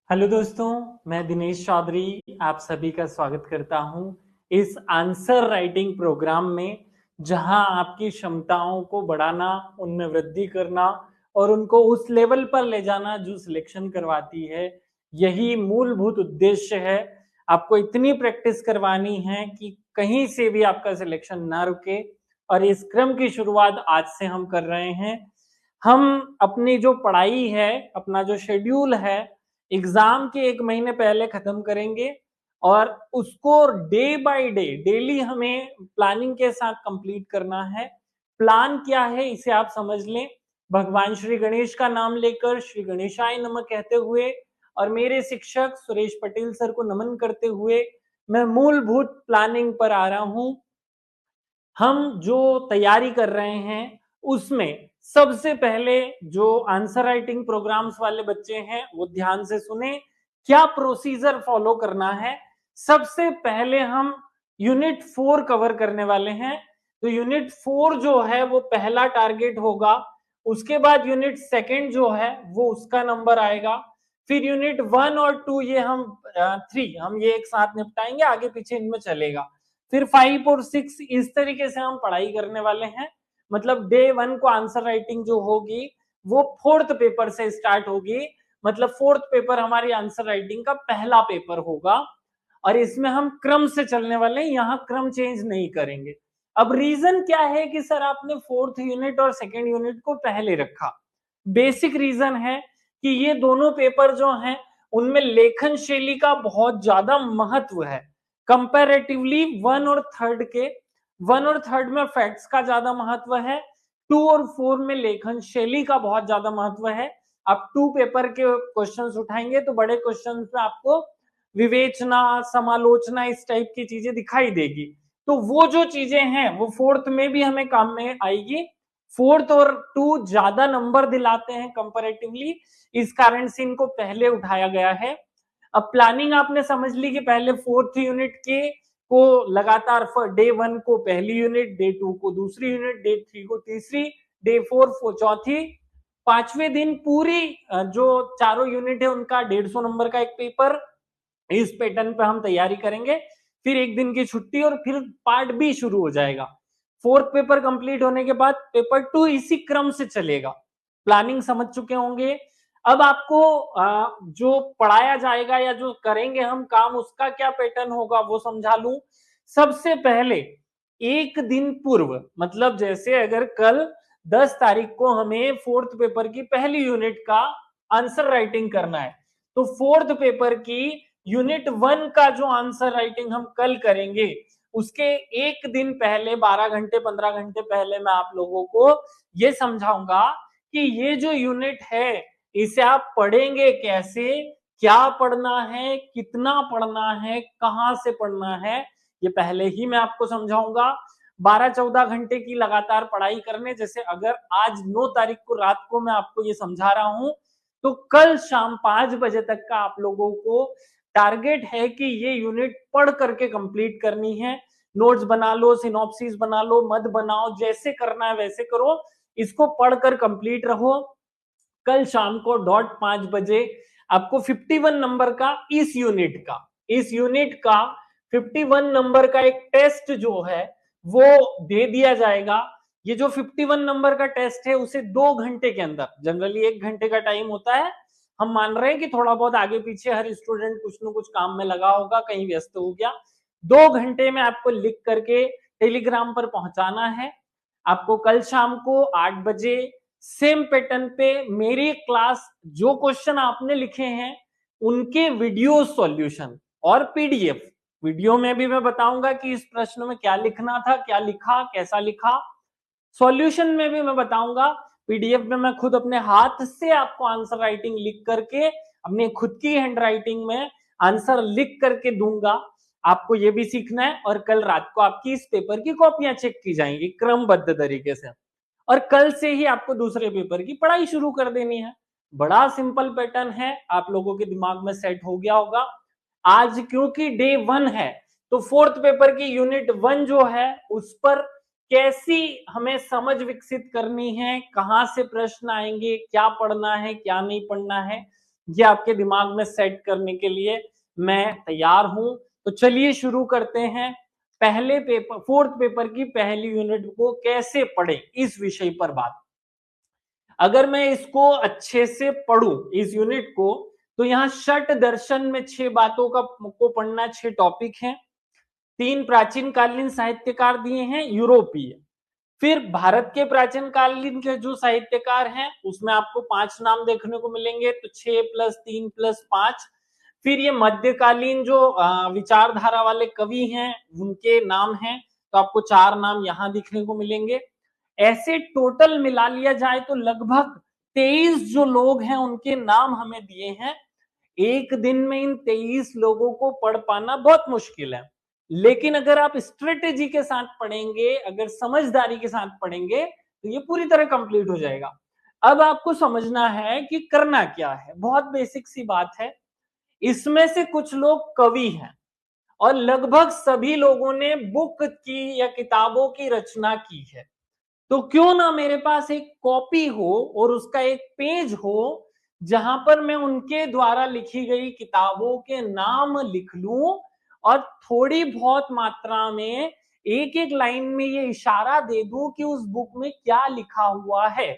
Hello दोस्तों, मैं दिनेश चौधरी आप सभी का स्वागत करता हूं इस आंसर राइटिंग प्रोग्राम में, जहां आपकी क्षमताओं को बढ़ाना, उनमें वृद्धि करना और उनको उस लेवल पर ले जाना जो सिलेक्शन करवाती है। यही मूलभूत उद्देश्य है। आपको इतनी प्रैक्टिस करवानी है कि कहीं से भी आपका सिलेक्शन ना रुके। और इस क्रम की शुरुआत आज से हम कर रहे हैं। हम अपनी जो पढ़ाई है, अपना जो शेड्यूल है, एग्जाम के एक महीने पहले खत्म करेंगे और उसको डे बाय डे डेली हमें प्लानिंग के साथ कंप्लीट करना है। प्लान क्या है इसे आप समझ लें। भगवान श्री गणेश का नाम लेकर श्री गणेशाय नमः कहते हुए और मेरे शिक्षक सुरेश पटेल सर को नमन करते हुए मैं मूलभूत प्लानिंग पर आ रहा हूं। हम जो तैयारी कर रहे हैं उसमें सबसे पहले जो आंसर राइटिंग प्रोग्राम्स वाले बच्चे हैं वो ध्यान से सुने, क्या प्रोसीजर फॉलो करना है। सबसे पहले हम यूनिट 4 कवर करने वाले हैं। तो यूनिट 4 जो है वो पहला टारगेट होगा। उसके बाद यूनिट सेकंड जो है वो उसका नंबर आएगा। फिर यूनिट 1 और 2 ये हम 3 हम ये एक साथ निपटाएंगे, आगे पीछे इनमें चलेगा। फिर 5 और 6 इस तरीके से हम पढ़ाई करने वाले हैं। मतलब डे 1 को आंसर राइटिंग जो होगी वो फोर्थ पेपर से स्टार्ट होगी। मतलब फोर्थ पेपर हमारी आंसर राइटिंग का पहला पेपर होगा और इसमें हम क्रम से चलने वाले हैं, यहाँ क्रम चेंज नहीं करेंगे। अब रीजन क्या है कि सर आपने फोर्थ यूनिट और सेकेंड यूनिट को पहले रखा। बेसिक रीजन है कि ये दोनों पेपर जो हैं उनमें लेखन शैली का बहुत ज्यादा महत्व है। कंपैरेटिवली वन और थर्ड में फैक्ट्स का ज्यादा महत्व है। 2 और 4 में लेखन शैली का बहुत ज्यादा महत्व है। आप 2 पेपर के क्वेश्चंस उठाएंगे तो बड़े क्वेश्चंस में आपको विवेचना, समालोचना इस टाइप की चीजें दिखाई देगी। तो वो जो चीजें हैं वो फोर्थ में भी हमें काम में आएगी। फोर्थ और 2 ज्यादा नंबर दिलाते हैं कंपैरेटिवली, इस कारण से इनको पहले उठाया गया है। अब प्लानिंग आपने समझ ली कि पहले फोर्थ यूनिट के को लगातार डे 1 को पहली यूनिट, डे 2 को दूसरी यूनिट, डे 3 को तीसरी, डे 4 को चौथी, पांचवें दिन पूरी जो चारों यूनिट है उनका 150 नंबर का एक पेपर। इस पैटर्न पे हम तैयारी करेंगे। फिर एक दिन की छुट्टी और फिर पार्ट बी शुरू हो जाएगा। फोर्थ पेपर कंप्लीट होने के बाद पेपर 2 इसी क्रम से चलेगा। प्लानिंग समझ चुके होंगे। अब आपको जो पढ़ाया जाएगा या जो करेंगे हम काम उसका क्या पैटर्न होगा वो समझा लूं। सबसे पहले एक दिन पूर्व, मतलब जैसे अगर कल 10 तारीख को हमें फोर्थ पेपर की पहली यूनिट का आंसर राइटिंग करना है, तो फोर्थ पेपर की यूनिट 1 का जो आंसर राइटिंग हम कल करेंगे उसके एक दिन पहले 12 घंटे 15 घंटे पहले मैं आप लोगों को ये समझाऊंगा कि ये जो यूनिट है इसे आप पढ़ेंगे कैसे, क्या पढ़ना है, कितना पढ़ना है, कहां से पढ़ना है, ये पहले ही मैं आपको समझाऊंगा। 12-14 घंटे की लगातार पढ़ाई करने, जैसे अगर आज 9 तारीख को रात को मैं आपको ये समझा रहा हूं तो कल शाम 5 बजे तक का आप लोगों को टारगेट है कि ये यूनिट पढ़ करके कंप्लीट करनी है। नोट्स बना लो, सिनॉप्सिस बना लो, मत बनाओ, जैसे करना है वैसे करो, इसको पढ़कर कंप्लीट रहो। कल शाम को डॉट 5 बजे आपको 51 नंबर का इस यूनिट का 51 नंबर का एक टेस्ट जो है वो दे दिया जाएगा। ये जो 51 नंबर का टेस्ट है उसे 2 घंटे के अंदर, जनरली 1 घंटे का टाइम होता है, हम मान रहे हैं कि थोड़ा बहुत आगे पीछे हर स्टूडेंट कुछ ना कुछ काम में लगा होगा, कहीं व्यस्त हो गया। 2 घंटे में आपको लिख करके टेलीग्राम पर पहुंचाना है। आपको कल शाम को 8 बजे सेम पैटर्न पे मेरी क्लास जो क्वेश्चन आपने लिखे हैं उनके वीडियो सॉल्यूशन और पीडीएफ, वीडियो में भी मैं बताऊंगा कि इस प्रश्न में क्या लिखना था, क्या लिखा, कैसा लिखा। सॉल्यूशन में भी मैं बताऊंगा। पीडीएफ में मैं खुद अपने हाथ से आपको आंसर राइटिंग लिख करके अपनी खुद की हैंड राइटिंग में आंसर लिख करके दूंगा। आपको ये भी सीखना है और कल रात को आपकी इस पेपर की कॉपियां चेक की जाएंगी क्रमबद्ध तरीके से और कल से ही आपको दूसरे पेपर की पढ़ाई शुरू कर देनी है। बड़ा सिंपल पैटर्न है, आप लोगों के दिमाग में सेट हो गया होगा। आज क्योंकि डे 1 है तो फोर्थ पेपर की यूनिट 1 जो है उस पर कैसी हमें समझ विकसित करनी है, कहां से प्रश्न आएंगे, क्या पढ़ना है क्या नहीं पढ़ना है, ये आपके दिमाग में सेट करने के लिए मैं तैयार हूं। तो चलिए शुरू करते हैं। पहले पेपर, फोर्थ पेपर की पहली यूनिट को कैसे पढ़ें, इस विषय पर बात। अगर मैं इसको अच्छे से पढ़ूं इस यूनिट को, तो यहाँ षट दर्शन में 6 बातों को पढ़ना, 6 टॉपिक हैं। 3 प्राचीन कालीन साहित्यकार दिए हैं यूरोपीय, फिर भारत के प्राचीन कालीन के जो साहित्यकार हैं उसमें आपको 5 नाम देखने को मिलेंगे, तो 6 + 3 + 5। फिर ये मध्यकालीन जो विचारधारा वाले कवि हैं उनके नाम हैं, तो आपको 4 नाम यहाँ दिखने को मिलेंगे। ऐसे टोटल मिला लिया जाए तो लगभग 23 जो लोग हैं उनके नाम हमें दिए हैं। एक दिन में इन 23 लोगों को पढ़ पाना बहुत मुश्किल है, लेकिन अगर आप स्ट्रेटेजी के साथ पढ़ेंगे, अगर समझदारी के साथ पढ़ेंगे, तो ये पूरी तरह कंप्लीट हो जाएगा। अब आपको समझना है कि करना क्या है। बहुत बेसिक सी बात है। इसमें से कुछ लोग कवि हैं और लगभग सभी लोगों ने बुक की या किताबों की रचना की है, तो क्यों ना मेरे पास एक कॉपी हो और उसका एक पेज हो जहां पर मैं उनके द्वारा लिखी गई किताबों के नाम लिख लूं और थोड़ी बहुत मात्रा में एक एक लाइन में ये इशारा दे दूं कि उस बुक में क्या लिखा हुआ है।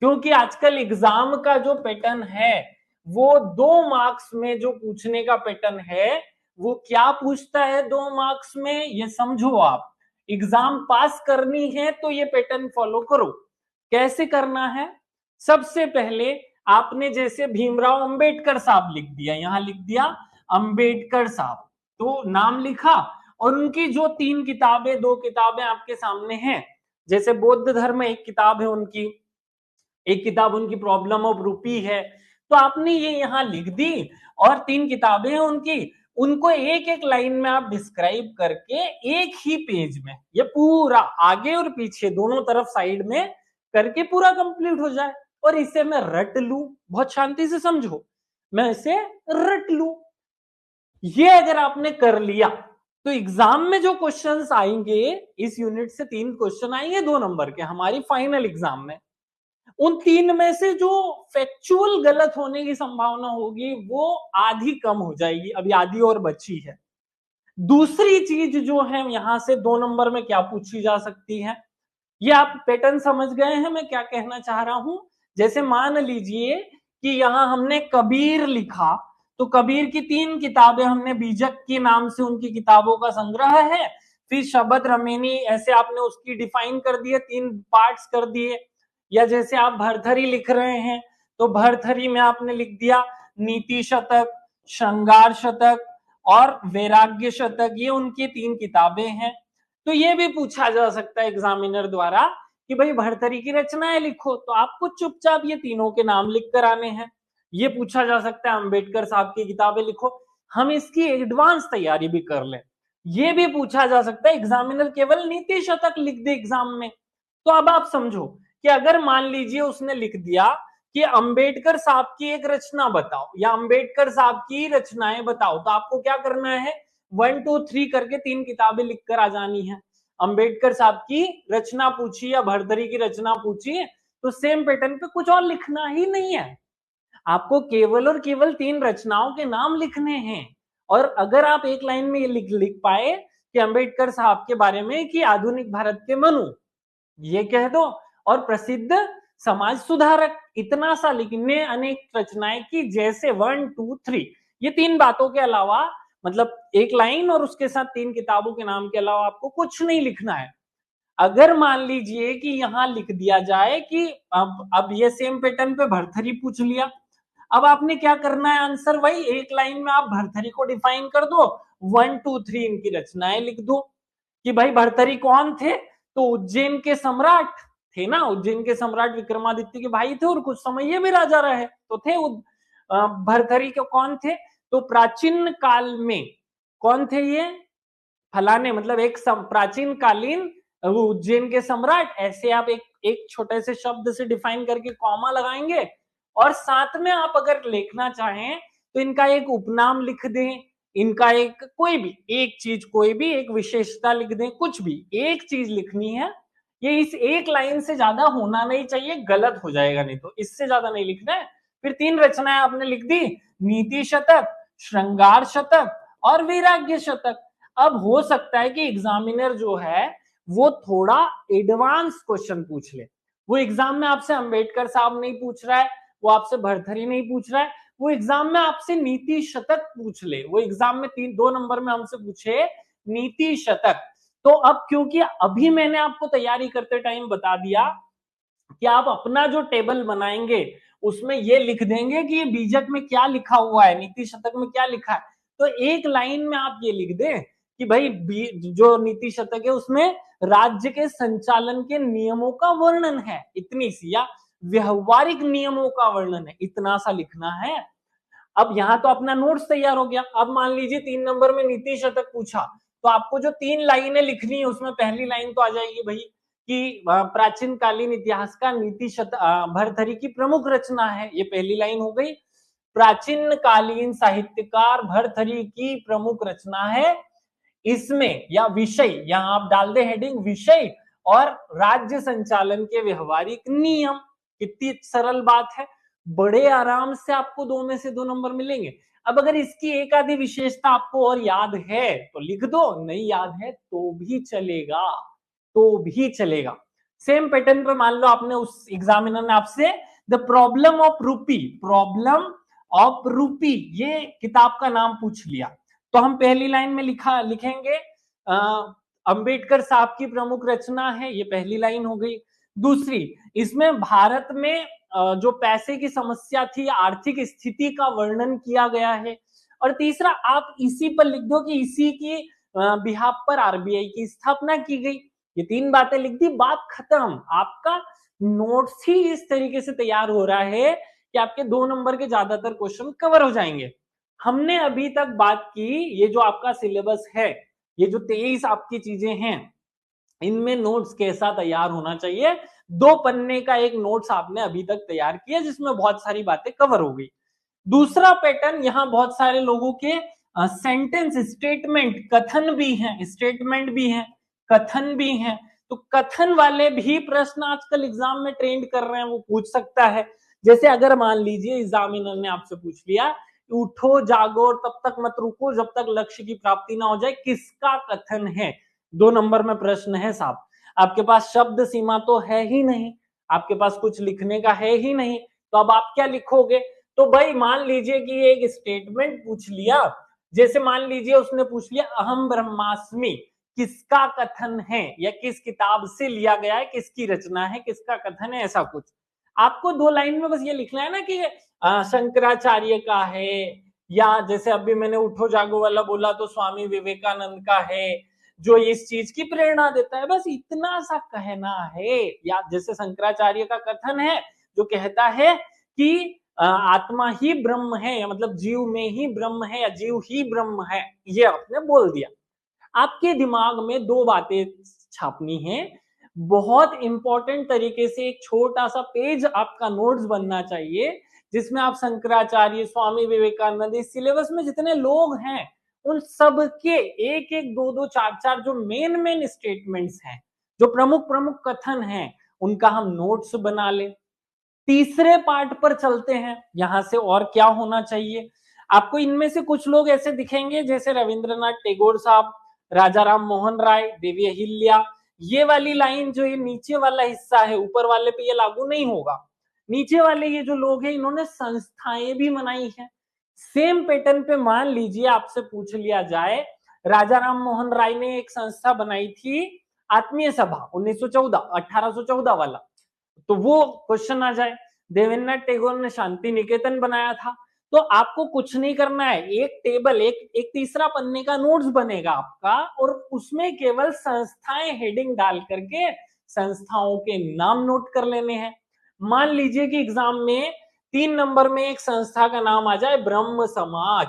क्योंकि आजकल एग्जाम का जो पैटर्न है वो 2 मार्क्स में जो पूछने का पैटर्न है, वो क्या पूछता है 2 मार्क्स में, ये समझो आप। एग्जाम पास करनी है तो ये पैटर्न फॉलो करो। कैसे करना है? सबसे पहले आपने जैसे भीमराव अंबेडकर साहब लिख दिया, यहां लिख दिया अंबेडकर साहब, तो नाम लिखा और उनकी जो 3 किताबें, 2 किताबें आपके सामने हैं, जैसे बौद्ध धर्म एक किताब है उनकी, एक किताब उनकी प्रॉब्लम ऑफ रूपी है, तो आपने ये यहाँ लिख दी और 3 किताबें हैं उनकी, उनको एक एक लाइन में आप डिस्क्राइब करके एक ही पेज में ये पूरा आगे और पीछे दोनों तरफ साइड में करके पूरा कंप्लीट हो जाए और इसे मैं रट लू। बहुत शांति से समझो, मैं इसे रट लू। ये अगर आपने कर लिया तो एग्जाम में जो क्वेश्चंस आएंगे, इस यूनिट से 3 क्वेश्चन आएंगे 2 नंबर के हमारी फाइनल एग्जाम में, उन 3 में से जो फैक्चुअल गलत होने की संभावना होगी वो आधी कम हो जाएगी, अभी आधी और बची है। दूसरी चीज जो है यहां से 2 नंबर में क्या पूछी जा सकती है, ये आप पैटर्न समझ गए हैं मैं क्या कहना चाह रहा हूं। जैसे मान लीजिए कि यहां हमने कबीर लिखा, तो कबीर की 3 किताबें हमने, बीजक के नाम से उनकी किताबों का संग्रह है, फिर शबद रमेनी, ऐसे आपने उसकी डिफाइन कर दिए, 3 पार्ट्स कर दिए। या जैसे आप भरथरी लिख रहे हैं तो भरथरी में आपने लिख दिया नीति शतक, श्रृंगार शतक और वैराग्य शतक, ये उनकी 3 किताबें हैं। तो ये भी पूछा जा सकता है एग्जामिनर द्वारा कि भाई भरथरी की रचनाएं लिखो, तो आपको चुपचाप ये तीनों के नाम लिख कर आने हैं। ये पूछा जा सकता है अंबेडकर साहब की किताबें लिखो, हम इसकी एडवांस तैयारी भी कर लें। ये भी पूछा जा सकता है एग्जामिनर केवल नीति शतक लिख दे एग्जाम में। तो अब आप समझो कि अगर मान लीजिए उसने लिख दिया कि अंबेडकर साहब की एक रचना बताओ या अंबेडकर साहब की रचनाएं बताओ, तो आपको क्या करना है, 1 2 3 करके 3 किताबें लिखकर आ जानी है। अंबेडकर साहब की रचना पूछी या भरथरी की रचना पूछी, तो सेम पैटर्न पे कुछ और लिखना ही नहीं है, आपको केवल और केवल 3 रचनाओं के नाम लिखने हैं। और अगर आप एक लाइन में ये लिख पाए कि अंबेडकर साहब के बारे में कि आधुनिक भारत के मनु, ये कह दो, और प्रसिद्ध समाज सुधारक, इतना सा लिखने, अनेक रचनाएं की, जैसे 1 2 3, ये 3 बातों के अलावा, मतलब एक लाइन और उसके साथ 3 किताबों के नाम के अलावा आपको कुछ नहीं लिखना है। अगर मान लीजिए कि यहां लिख दिया जाए कि अब ये सेम पैटर्न पे भरथरी पूछ लिया, अब आपने क्या करना है, आंसर वही एक लाइन में आप भरथरी को डिफाइन कर दो, 1 2 3 इनकी रचनाएं लिख दो कि भाई भरथरी कौन थे, तो उज्जैन के सम्राट थे ना, उज्जैन के सम्राट विक्रमादित्य के भाई थे और कुछ समय ये भी राजा रहे तो थे। भरथरी के कौन थे, तो प्राचीन काल में कौन थे ये, फलाने, मतलब एक प्राचीन कालीन उज्जैन के सम्राट, ऐसे आप एक छोटे से शब्द से डिफाइन करके कॉमा लगाएंगे और साथ में आप अगर लिखना चाहें तो इनका एक उपनाम लिख दें, इनका एक कोई भी एक चीज, कोई भी एक विशेषता लिख दें, कुछ भी एक चीज लिखनी है। ये इस एक लाइन से ज्यादा होना नहीं चाहिए, गलत हो जाएगा नहीं तो, इससे ज्यादा नहीं लिखना है। फिर 3 रचनाएं आपने लिख दी, नीति शतक, श्रृंगार शतक और वैराग्य शतक। अब हो सकता है कि एग्जामिनर जो है वो थोड़ा एडवांस क्वेश्चन पूछ ले। वो एग्जाम में आपसे अंबेडकर साहब नहीं पूछ रहा है, वो आपसे भर्तृहरि नहीं पूछ रहा है, वो एग्जाम में आपसे नीति शतक पूछ ले। वो एग्जाम में 2 नंबर में हमसे पूछे नीति शतक। तो अब क्योंकि अभी मैंने आपको तैयारी करते टाइम बता दिया कि आप अपना जो टेबल बनाएंगे उसमें ये लिख देंगे कि ये बीजक में क्या लिखा हुआ है, नीति शतक में क्या लिखा है। तो एक लाइन में आप ये लिख दें कि भाई जो नीति शतक है उसमें राज्य के संचालन के नियमों का वर्णन है, इतनी सी, या व्यवहारिक नियमों का वर्णन है, इतना सा लिखना है। अब यहाँ तो अपना नोट्स तैयार हो गया। अब मान लीजिए 3 नंबर में नीति शतक पूछा, तो आपको जो 3 लाइनें लिखनी है उसमें पहली लाइन तो आ जाएगी भाई कि प्राचीन कालीन इतिहास का नीति शतक भर्तृहरि की प्रमुख रचना है, ये पहली लाइन हो गई। प्राचीन कालीन साहित्यकार भर्तृहरि की प्रमुख रचना है, इसमें, या विषय, यहां आप डाल दे हेडिंग विषय और राज्य संचालन के व्यवहारिक नियम। कितनी सरल बात है, बड़े आराम से आपको 2 में से 2 नंबर मिलेंगे। अब अगर इसकी एक आधी विशेषता आपको और याद है तो लिख दो, नहीं याद है तो भी चलेगा, तो भी चलेगा। सेम पैटर्न पे मान लो आपने उस एग्जामिनर ने आपसे द प्रॉब्लम ऑफ रूपी, प्रॉब्लम ऑफ रूपी, ये किताब का नाम पूछ लिया, तो हम पहली लाइन में लिखेंगे अंबेडकर साहब की प्रमुख रचना है, ये पहली लाइन हो गई। दूसरी, इसमें भारत में जो पैसे की समस्या थी, आर्थिक स्थिति का वर्णन किया गया है। और तीसरा, आप इसी पर लिख दो कि इसी की बिहाफ पर आरबीआई की स्थापना की गई। ये 3 बातें लिख दी, बात खत्म। आपका नोट्स ही इस तरीके से तैयार हो रहा है कि आपके 2 नंबर के ज्यादातर क्वेश्चन कवर हो जाएंगे। हमने अभी तक बात की, ये जो आपका सिलेबस है, ये जो 23 आपकी चीजें हैं, इनमें नोट्स कैसा तैयार होना चाहिए। 2 पन्ने का एक नोट्स आपने अभी तक तैयार किया जिसमें बहुत सारी बातें कवर हो गई। दूसरा पैटर्न, यहां बहुत सारे लोगों के सेंटेंस, स्टेटमेंट, कथन भी हैं, स्टेटमेंट भी हैं, कथन भी हैं। तो कथन वाले भी प्रश्न आजकल एग्जाम में ट्रेंड कर रहे हैं, वो पूछ सकता है। जैसे अगर मान लीजिए एग्जामिनर ने आपसे पूछ लिया, उठो जागो और तब तक मत रुको जब तक लक्ष्य की प्राप्ति ना हो जाए, किसका कथन है? 2 नंबर में प्रश्न है साहब। आपके पास शब्द सीमा तो है ही नहीं, आपके पास कुछ लिखने का है ही नहीं, तो अब आप क्या लिखोगे? तो भाई मान लीजिए कि एक स्टेटमेंट पूछ लिया, जैसे मान लीजिए उसने पूछ लिया अहम ब्रह्मास्मि किसका कथन है, या किस किताब से लिया गया है, किसकी रचना है, किसका कथन है, ऐसा कुछ। आपको 2 लाइन में बस ये लिखना है ना कि शंकराचार्य का है, या जैसे अभी मैंने उठो जागो वाला बोला तो स्वामी विवेकानंद का है, जो इस चीज की प्रेरणा देता है, बस इतना सा कहना है। या जैसे शंकराचार्य का कथन है जो कहता है कि आत्मा ही ब्रह्म है, या मतलब जीव में ही ब्रह्म है, या जीव ही ब्रह्म है, ये आपने बोल दिया। आपके दिमाग में 2 बातें छापनी है, बहुत इंपॉर्टेंट तरीके से एक छोटा सा पेज आपका नोट्स बनना चाहिए जिसमें आप शंकराचार्य, स्वामी विवेकानंद, इस सिलेबस में जितने लोग हैं उन सब के एक एक, 2-2, 4-4 जो मेन स्टेटमेंट्स हैं, जो प्रमुख प्रमुख कथन हैं, उनका हम नोट्स बना ले। तीसरे पार्ट पर चलते हैं, यहां से और क्या होना चाहिए। आपको इनमें से कुछ लोग ऐसे दिखेंगे जैसे रविंद्रनाथ टैगोर साहब, राजा राम मोहन राय, देवी अहिल्या। ये वाली लाइन जो ये नीचे वाला हिस्सा है, ऊपर वाले पे ये लागू नहीं होगा। नीचे वाले ये जो लोग हैं इन्होंने संस्थाएं भी बनाई हैं। सेम पैटर्न पे मान लीजिए आपसे पूछ लिया जाए, राजा राम मोहन राय ने एक संस्था बनाई थी आत्मीय सभा 1914, 1814 वाला, तो वो क्वेश्चन आ जाए। देवेंद्रनाथ टैगोर ने शांति निकेतन बनाया था। तो आपको कुछ नहीं करना है, एक टेबल, एक तीसरा पन्ने का नोट्स बनेगा आपका, और उसमें केवल संस्थाएं हेडिंग डाल करके संस्थाओं के नाम नोट कर लेने हैं। मान लीजिए कि एग्जाम में 3 नंबर में एक संस्था का नाम आ जाए ब्रह्म समाज।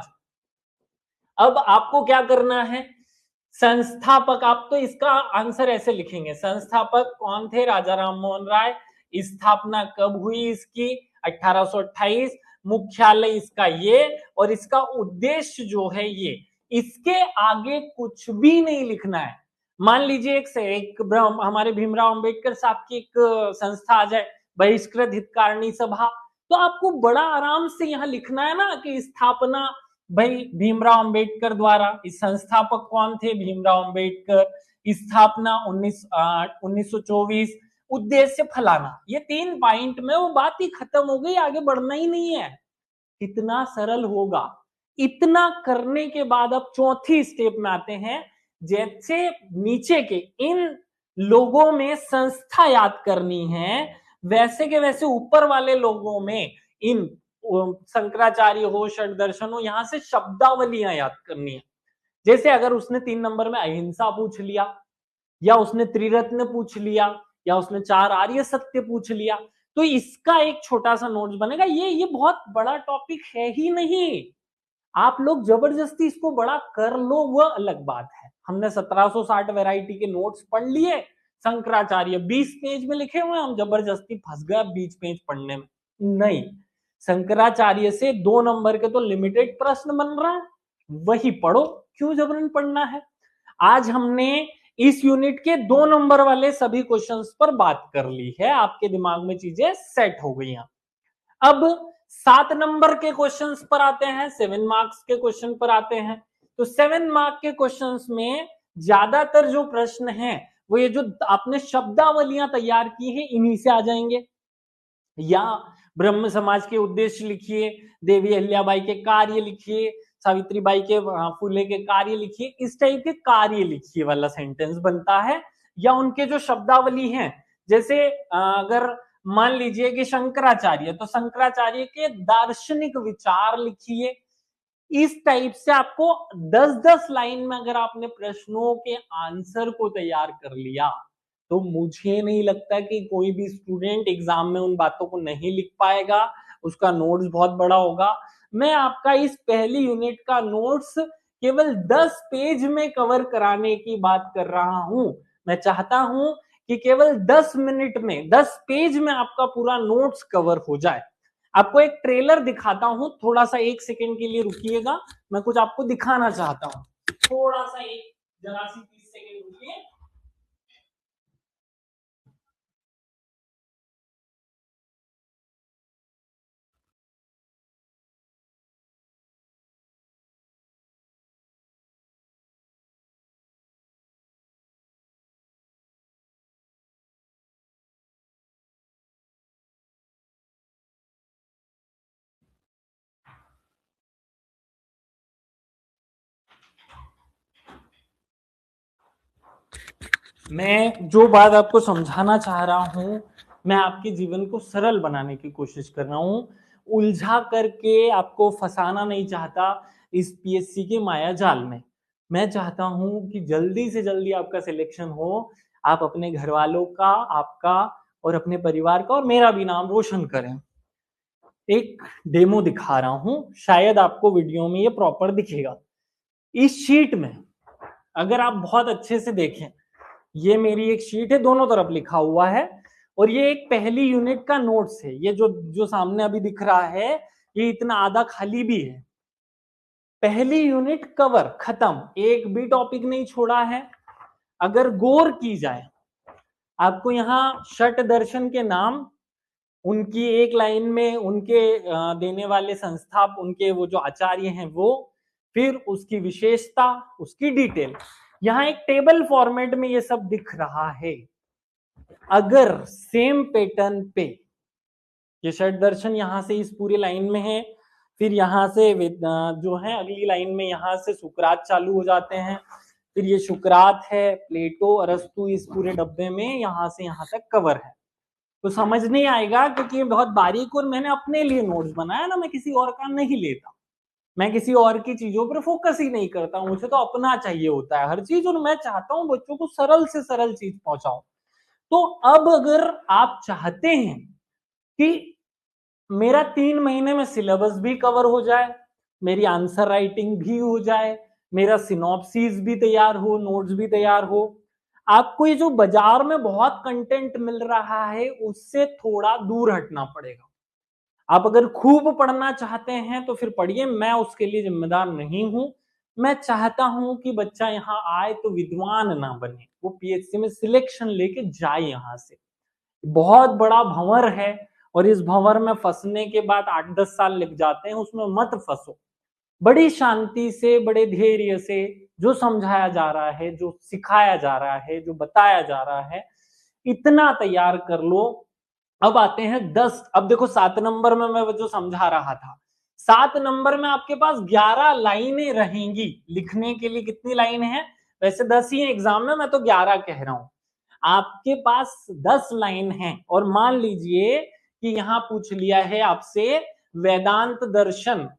अब आपको क्या करना है, संस्थापक, आप तो इसका आंसर ऐसे लिखेंगे, संस्थापक कौन थे? राजा राम मोहन राय। स्थापना कब हुई इसकी? 1828। मुख्यालय इसका ये, और इसका उद्देश्य जो है ये। इसके आगे कुछ भी नहीं लिखना है। मान लीजिए एक हमारे भीमराव अंबेडकर साहब की एक संस्था आ जाए, बहिष्कृत हितकारिणी सभा, तो आपको बड़ा आराम से यहाँ लिखना है ना कि स्थापना भाई भीमराव अंबेडकर द्वारा, इस संस्थापक कौन थे, भीमराव अंबेडकर, स्थापना 1924, उद्देश्य फलाना, ये 3 पॉइंट में वो बात ही खत्म हो गई, आगे बढ़ना ही नहीं है। कितना सरल होगा। इतना करने के बाद अब चौथी स्टेप में आते हैं। जैसे नीचे के इन लोगों में संस्था याद करनी है, वैसे के वैसे ऊपर वाले लोगों में इन शंकराचार्य हो, षटदर्शन हो, यहां से शब्दावलियां याद करनी है। जैसे अगर उसने 3 नंबर में अहिंसा पूछ लिया, या उसने त्रिरत्न पूछ लिया, या उसने 4 आर्य सत्य पूछ लिया, तो इसका एक छोटा सा नोट्स बनेगा। ये बहुत बड़ा टॉपिक है ही नहीं। आप लोग जबरदस्ती इसको बड़ा कर लो, वह अलग बात है। हमने 1760 वैरायटी के नोट्स पढ़ लिए, शंकराचार्य 20 पेज में लिखे हुए, हम जबरदस्ती फंस गए 20 पेज पढ़ने में। नहीं, शंकराचार्य से 2 नंबर के तो लिमिटेड प्रश्न बन रहा है, वही पढ़ो, क्यों जबरन पढ़ना है। आज हमने इस यूनिट के 2 नंबर वाले सभी क्वेश्चंस पर बात कर ली है, आपके दिमाग में चीजें सेट हो गई हैं। अब 7 नंबर के क्वेश्चंस पर आते हैं, 7 मार्क्स के क्वेश्चन पर आते हैं। तो 7 मार्क के क्वेश्चंस में ज्यादातर जो प्रश्न हैं वो ये जो आपने शब्दावलियां तैयार की हैं इन्हीं से आ जाएंगे। या ब्रह्म समाज के उद्देश्य लिखिए, देवी अहिल्याबाई के कार्य लिखिए, सावित्रीबाई के फूले के कार्य लिखिए, इस टाइप के कार्य लिखिए वाला सेंटेंस बनता है। या उनके जो शब्दावली हैं, जैसे अगर मान लीजिए कि शंकराचार्य, तो शंकराचार्य के दार्शनिक विचार लिखिए। इस टाइप से आपको 10-10 लाइन में अगर आपने प्रश्नों के आंसर को तैयार कर लिया, तो मुझे नहीं लगता कि कोई भी स्टूडेंट एग्जाम में उन बातों को नहीं लिख पाएगा, उसका नोट्स बहुत बड़ा होगा। मैं आपका इस पहली यूनिट का नोट्स केवल 10 पेज में कवर कराने की बात कर रहा हूं। मैं चाहता हूं कि केवल 10 मिनट में 10 पेज में आपका पूरा नोट्स कवर हो जाए। आपको एक ट्रेलर दिखाता हूं, थोड़ा सा 1 सेकेंड के लिए रुकिएगा, मैं कुछ आपको दिखाना चाहता हूं। थोड़ा सा एक जरा सी 30 सेकेंड रुकिए। मैं जो बात आपको समझाना चाह रहा हूं, मैं आपके जीवन को सरल बनाने की कोशिश कर रहा हूं, उलझा करके आपको फंसाना नहीं चाहता इस पीएससी के माया जाल में। मैं चाहता हूं कि जल्दी से जल्दी आपका सिलेक्शन हो, आप अपने घर वालों का, आपका और अपने परिवार का और मेरा भी नाम रोशन करें। एक डेमो दिखा रहा हूं, शायद आपको वीडियो में ये प्रॉपर दिखेगा। इस शीट में अगर आप बहुत अच्छे से देखें, ये मेरी एक शीट है, दोनों तरफ लिखा हुआ है, और ये एक पहली यूनिट का नोट्स है। ये जो जो सामने अभी दिख रहा है, ये इतना आधा खाली भी है। पहली यूनिट कवर खत्म, एक भी टॉपिक नहीं छोड़ा है। अगर गौर की जाए, आपको यहाँ षट दर्शन के नाम, उनकी एक लाइन में उनके देने वाले संस्था, उनके वो जो आचार्य हैं वो, फिर उसकी विशेषता, उसकी डिटेल, यहाँ एक टेबल फॉर्मेट में ये सब दिख रहा है। अगर सेम पैटर्न पे ये षट दर्शन यहां से इस पूरी लाइन में है, फिर यहां से जो है अगली लाइन में यहां से सुकरात चालू हो जाते हैं, फिर ये सुकरात है, प्लेटो, अरस्तु, इस पूरे डब्बे में यहां से यहां तक कवर है। तो समझ नहीं आएगा क्योंकि ये बहुत बारीक, और मैंने अपने लिए नोट्स बनाया ना, मैं किसी और का नहीं लेता, मैं किसी और की चीजों पर फोकस ही नहीं करता, मुझे तो अपना चाहिए होता है हर चीज, और मैं चाहता हूं बच्चों को सरल से सरल चीज पहुंचाऊं। तो अब अगर आप चाहते हैं कि मेरा 3 महीने में सिलेबस भी कवर हो जाए, मेरी आंसर राइटिंग भी हो जाए, मेरा सिनॉप्सिस भी तैयार हो, नोट्स भी तैयार हो, आपको ये जो बाजार में बहुत कंटेंट मिल रहा है उससे थोड़ा दूर हटना पड़ेगा। आप अगर खूब पढ़ना चाहते हैं तो फिर पढ़िए, मैं उसके लिए जिम्मेदार नहीं हूं। मैं चाहता हूं कि बच्चा यहाँ आए तो विद्वान ना बने, वो पीएचसी में सिलेक्शन लेके जाए यहाँ से। बहुत बड़ा भंवर है, और इस भंवर में फंसने के बाद 8-10 साल लग जाते हैं, उसमें मत फंसो। बड़ी शांति से, बड़े धैर्य से जो समझाया जा रहा है, जो सिखाया जा रहा है, जो बताया जा रहा है, इतना तैयार कर लो। अब आते हैं 10। अब देखो 7 नंबर में मैं वो जो समझा रहा था, 7 नंबर में आपके पास 11 लाइनें रहेंगी लिखने के लिए। कितनी लाइन है? वैसे 10 ही है एग्जाम में, मैं तो 11 कह रहा हूं। आपके पास 10 लाइन है और मान लीजिए कि यहां पूछ लिया है आपसे वेदांत दर्शन।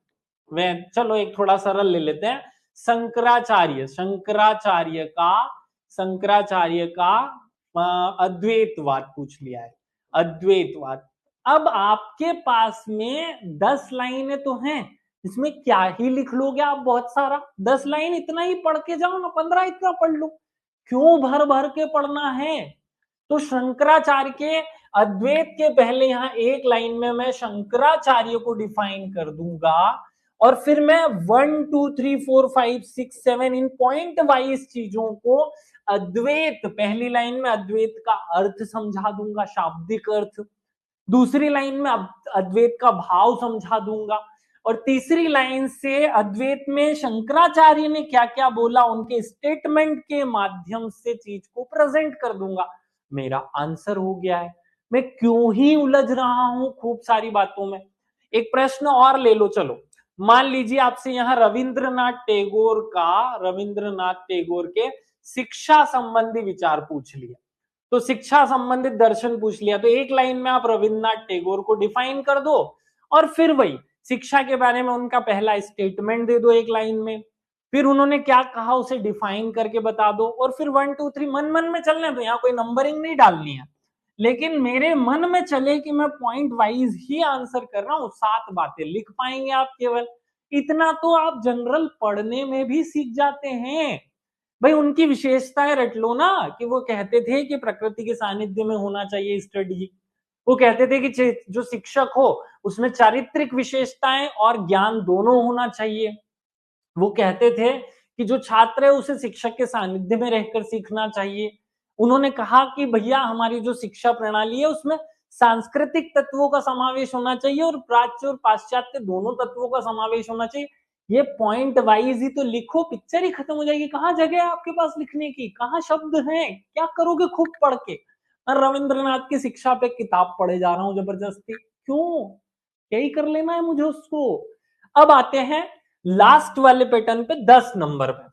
वे चलो एक थोड़ा सरल ले लेते हैं। शंकराचार्य का अद्वैतवाद पूछ लिया है। अद्वैतवाद। अब आपके पास में 10 लाइनें तो हैं, इसमें क्या ही लिख लोगे आप? बहुत सारा 10 लाइन इतना ही पढ़ के जाओ ना, 15 इतना पढ़ लो। क्यों भर भर के पढ़ना है? तो शंकराचार्य के अद्वैत के पहले यहां एक लाइन में मैं शंकराचार्य को डिफाइन कर दूंगा और फिर मैं 1 2 3 4 5 6 7 इन पॉइंट वाइज चीजों को अद्वैत, पहली लाइन में अद्वैत का अर्थ समझा दूंगा, शाब्दिक अर्थ। दूसरी लाइन में अद्वैत का भाव समझा दूंगा और तीसरी लाइन से अद्वैत में शंकराचार्य ने क्या क्या बोला उनके स्टेटमेंट के माध्यम से चीज को प्रेजेंट कर दूंगा। मेरा आंसर हो गया है। मैं क्यों ही उलझ रहा हूं खूब सारी बातों में? एक प्रश्न और ले लो। चलो मान लीजिए आपसे यहां रविंद्रनाथ टैगोर के शिक्षा संबंधी विचार पूछ लिया, तो शिक्षा संबंधित दर्शन पूछ लिया, तो एक लाइन में आप रविन्द्रनाथ टैगोर को डिफाइन कर दो और फिर वही शिक्षा के बारे में उनका पहला स्टेटमेंट दे दो एक लाइन में, फिर उन्होंने क्या कहा उसे डिफाइन करके बता दो और फिर 1 2 3 मन मन में चलने दो। यहाँ कोई नंबरिंग नहीं डालनी है, लेकिन मेरे मन में चले कि मैं पॉइंट वाइज ही आंसर कर रहा हूं। 7 बातें लिख पाएंगे आप केवल। इतना तो आप जनरल पढ़ने में भी सीख जाते हैं। भाई उनकी विशेषताएं रट लो ना, कि वो कहते थे कि प्रकृति के सानिध्य में होना चाहिए स्टडी। वो कहते थे कि जो शिक्षक हो उसमें चारित्रिक विशेषताएं और ज्ञान दोनों होना चाहिए। वो कहते थे कि जो छात्र है उसे शिक्षक के सानिध्य में रहकर सीखना चाहिए। उन्होंने कहा कि भैया हमारी जो शिक्षा प्रणाली है उसमें सांस्कृतिक तत्वों का समावेश होना चाहिए और प्राच्य और पाश्चात्य दोनों तत्वों का समावेश होना चाहिए। ये पॉइंट वाइज ही तो लिखो, पिक्चर ही खत्म हो जाएगी। कहाँ जगह है आपके पास लिखने की? कहाँ शब्द हैं? क्या करोगे खूब पढ़ के? मैं रविंद्रनाथ की शिक्षा पे किताब पढ़े जा रहा हूं जबरदस्ती, क्यों? यही कर लेना है मुझे उसको। अब आते हैं लास्ट वाले पैटर्न पे। 10 नंबर पे,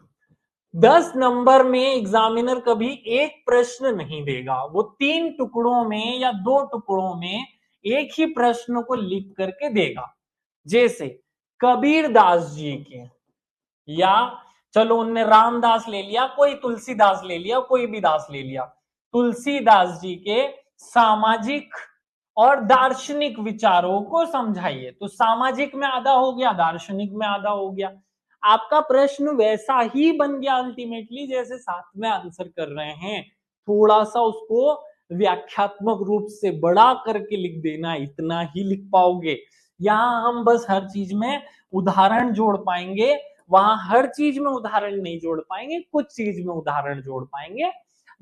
10 नंबर में एग्जामिनर कभी एक प्रश्न नहीं देगा, वो 3 टुकड़ों में या 2 टुकड़ों में एक ही प्रश्न को लिख करके देगा। जैसे कबीर दास जी के, या चलो उनने रामदास ले लिया, कोई तुलसीदास ले लिया, कोई भी दास ले लिया, तुलसीदास जी के सामाजिक और दार्शनिक विचारों को समझाइए। तो सामाजिक में आधा हो गया, दार्शनिक में आधा हो गया। आपका प्रश्न वैसा ही बन गया अल्टीमेटली जैसे साथ में आंसर कर रहे हैं। थोड़ा सा उसको व्याख्यात्मक रूप से बड़ा करके लिख देना, इतना ही लिख पाओगे। यहां हम बस हर चीज में उदाहरण जोड़ पाएंगे, वहां हर चीज में उदाहरण नहीं जोड़ पाएंगे, कुछ चीज में उदाहरण जोड़ पाएंगे।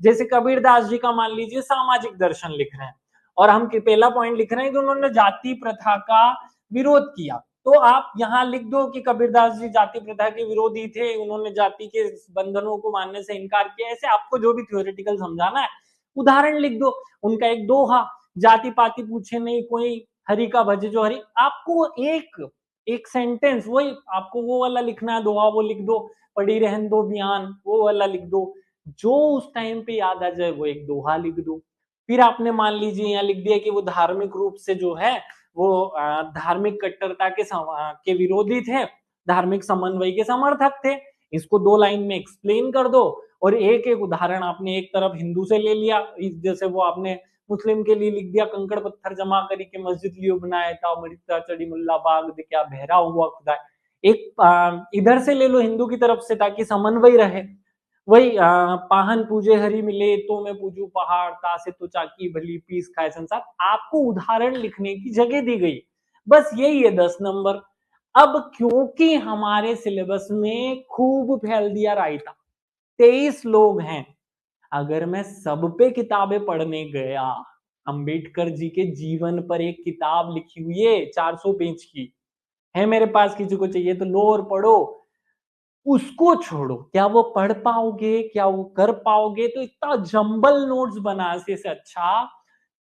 जैसे कबीरदास जी का मान लीजिए सामाजिक दर्शन लिख रहे हैं और हम पहला पॉइंट लिख रहे हैं कि उन्होंने जाति प्रथा का विरोध किया, तो आप यहां लिख दो कि कबीरदास जी जाति प्रथा के विरोधी थे, उन्होंने जाति के बंधनों को मानने से इनकार किया। ऐसे आपको जो भी थ्योरेटिकल समझाना है उदाहरण लिख दो। उनका एक दोहा, जाति पाति पूछे नहीं कोई, हरि का भजे जो हरि। आपको एक एक सेंटेंस वही आपको वो वाला लिखना है, दोहा वो लिख दो। पढ़ी रहन दो बयान, वो वाला लिख दो। जो उस टाइम पे याद आ जाए वो एक दोहा लिख दो। फिर आपने मान लीजिए यहाँ लिख दिया कि वो धार्मिक रूप से जो है वो धार्मिक कट्टरता के विरोधी थे, धार्मिक समन्वय के समर्थक थे। इसको 2 लाइन में एक्सप्लेन कर दो और एक एक उदाहरण आपने एक तरफ हिंदू से ले लिया, जैसे वो आपने मुस्लिम के लिए लिख दिया, कंकड़ पत्थर जमा करी के मस्जिद लियो बनाया था, मरिता चढ़ी मुल्ला बाग दे क्या बहरा हुआ खुदा। एक इधर से ले लो हिंदू की तरफ से, ताकि समन्वय रहे। वही पाहन पूजे हरि मिले तो मैं पूजू पहाड़, तासे तो चाकी भली पीस खाए संसार। आपको उदाहरण लिखने की जगह दी गई, बस यही है 10 नंबर। अब क्योंकि हमारे सिलेबस में खूब फैल दिया रायता, 23 लोग हैं, अगर मैं सब पे किताबें पढ़ने गया अंबेडकर जी के जीवन पर एक किताब लिखी हुई है 400 पेज की, है मेरे पास, किसी को चाहिए तो लो और पढ़ो। उसको छोड़ो, क्या वो पढ़ पाओगे, क्या वो कर पाओगे? तो इतना जंबल नोट्स बनाने से अच्छा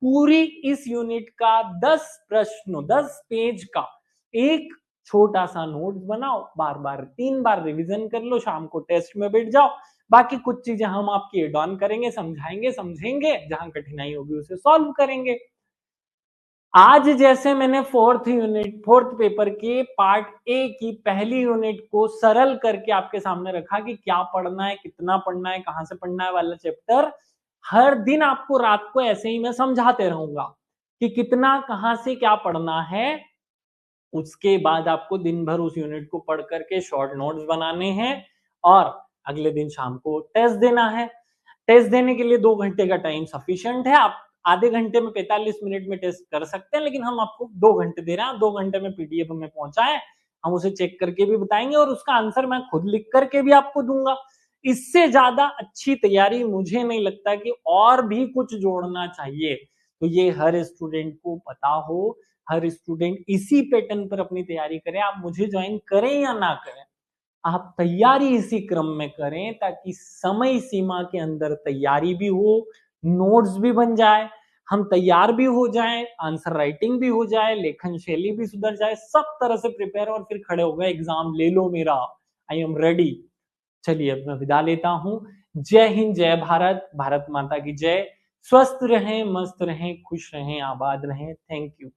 पूरी इस यूनिट का 10 प्रश्नों 10 पेज का एक छोटा सा नोट्स बनाओ, बार बार 3 बार रिवीजन कर लो, शाम को टेस्ट में बैठ जाओ। बाकी कुछ चीजें हम आपकी एड ऑन करेंगे, समझाएंगे, समझेंगे, जहां कठिनाई होगी उसे सॉल्व करेंगे। आज जैसे मैंने फोर्थ पेपर के पार्ट ए की पहली यूनिट को सरल करके आपके सामने रखा कि क्या पढ़ना है, कितना पढ़ना है, कहां से पढ़ना है वाला चैप्टर, हर दिन आपको रात को ऐसे ही मैं समझाते रहूंगा कि कितना कहां से क्या पढ़ना है। उसके बाद आपको दिन भर उस यूनिट को पढ़ करके शॉर्ट नोट्स बनाने हैं और अगले दिन शाम को टेस्ट देना है। टेस्ट देने के लिए 2 घंटे का टाइम सफिशिएंट है। आप आधे घंटे में 45 मिनट में टेस्ट कर सकते हैं, लेकिन हम आपको 2 घंटे दे रहे हैं। 2 घंटे में पीडीएफ हमें पहुंचाए, हम उसे चेक करके भी बताएंगे और उसका आंसर मैं खुद लिख करके भी आपको दूंगा। इससे ज्यादा अच्छी तैयारी मुझे नहीं लगता कि और भी कुछ जोड़ना चाहिए। तो ये हर स्टूडेंट को पता हो, हर स्टूडेंट इसी पैटर्न पर अपनी तैयारी करे। आप मुझे ज्वाइन करें या ना करें, आप तैयारी इसी क्रम में करें ताकि समय सीमा के अंदर तैयारी भी हो, नोट्स भी बन जाए, हम तैयार भी हो जाएं, आंसर राइटिंग भी हो जाए, लेखन शैली भी सुधर जाए, सब तरह से प्रिपेयर और फिर खड़े हो गए, एग्जाम ले लो मेरा, आई एम रेडी। चलिए अब मैं विदा लेता हूं। जय हिंद, जय भारत, भारत माता की जय। स्वस्थ रहें, मस्त रहें, खुश रहें, आबाद रहें। Thank you.